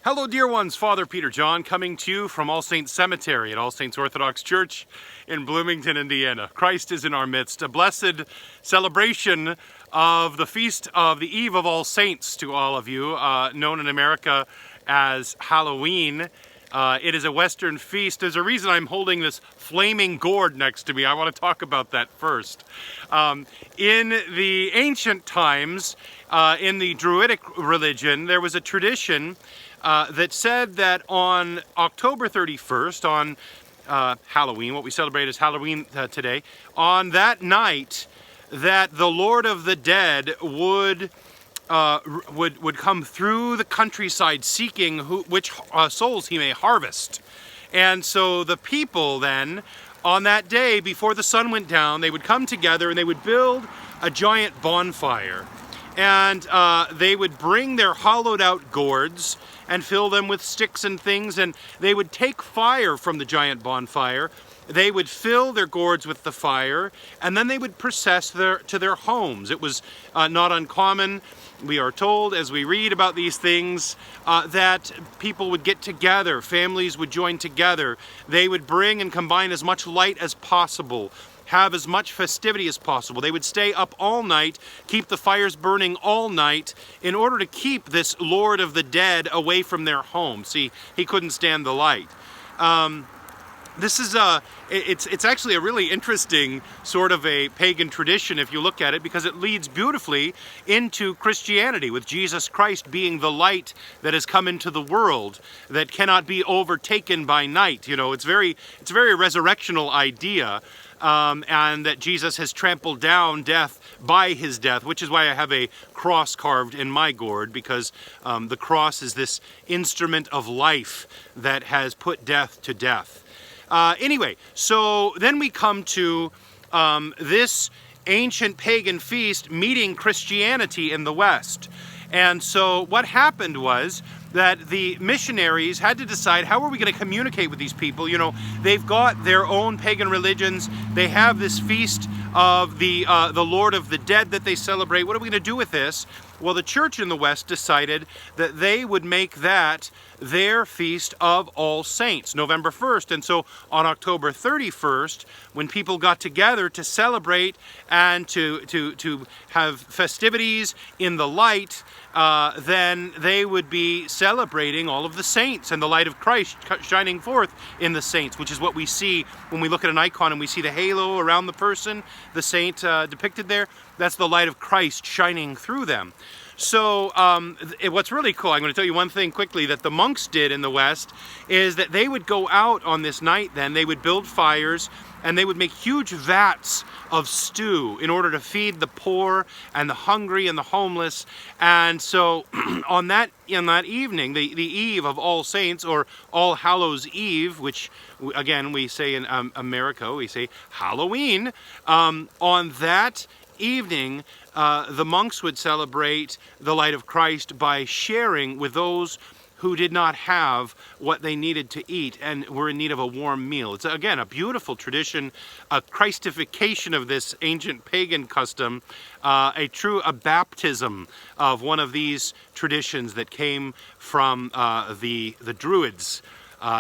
Hello dear ones, Father Peter John coming to you from All Saints Cemetery at All Saints Orthodox Church in Bloomington, Indiana. Christ is in our midst. A blessed celebration of the feast of the Eve of All Saints to all of you, known in America as Halloween. It is a Western feast. There's a reason I'm holding this flaming gourd next to me. I want to talk about that first. In the ancient times, in the Druidic religion, there was a tradition that said that on October 31st, on Halloween, what we celebrate as Halloween today, on that night, that the Lord of the Dead would come through the countryside seeking which souls he may harvest. And so the people then, on that day, before the sun went down, they would come together and they would build a giant bonfire. And they would bring their hollowed out gourds and fill them with sticks and things, and they would take fire from the giant bonfire. They would fill their gourds with the fire, and then they would process to their homes. It was not uncommon, we are told, as we read about these things, that people would get together, families would join together. They would bring and combine as much light as possible, have as much festivity as possible. They would stay up all night, keep the fires burning all night in order to keep this Lord of the Dead away from their home. See, he couldn't stand the light. This is it's actually a really interesting sort of a pagan tradition if you look at it, because it leads beautifully into Christianity, with Jesus Christ being the light that has come into the world that cannot be overtaken by night. You know, it's a very resurrectional idea. And that Jesus has trampled down death by his death, which is why I have a cross carved in my gourd, because the cross is this instrument of life that has put death to death. Anyway, so then we come to this ancient pagan feast meeting Christianity in the West. And so what happened was that the missionaries had to decide, how are we going to communicate with these people? You know, they've got their own pagan religions. They have this feast of the Lord of the Dead that they celebrate. What are we going to do with this? Well, the church in the West decided that they would make that their feast of All Saints, November 1st. And so on October 31st, when people got together to celebrate and to have festivities in the light, then they would be celebrating all of the saints and the light of Christ shining forth in the saints, which is what we see when we look at an icon and we see the halo around the person, the saint depicted there. That's the light of Christ shining through them. So what's really cool, I'm going to tell you one thing quickly that the monks did in the West, is that they would go out on this night then, they would build fires, and they would make huge vats of stew in order to feed the poor and the hungry and the homeless. And so on that evening, the eve of All Saints, or All Hallows Eve, which again we say in America, we say Halloween, on that evening, the monks would celebrate the light of Christ by sharing with those who did not have what they needed to eat and were in need of a warm meal. It's, again, a beautiful tradition, a Christification of this ancient pagan custom, a baptism of one of these traditions that came from the Druids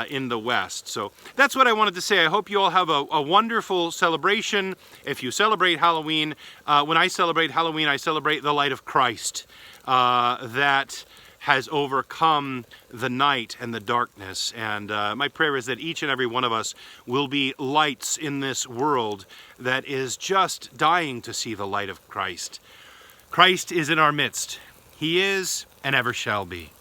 in the West. So that's what I wanted to say. I hope you all have a wonderful celebration. If you celebrate Halloween, when I celebrate Halloween, I celebrate the light of Christ that has overcome the night and the darkness. And my prayer is that each and every one of us will be lights in this world that is just dying to see the light of Christ. Christ is in our midst. He is and ever shall be.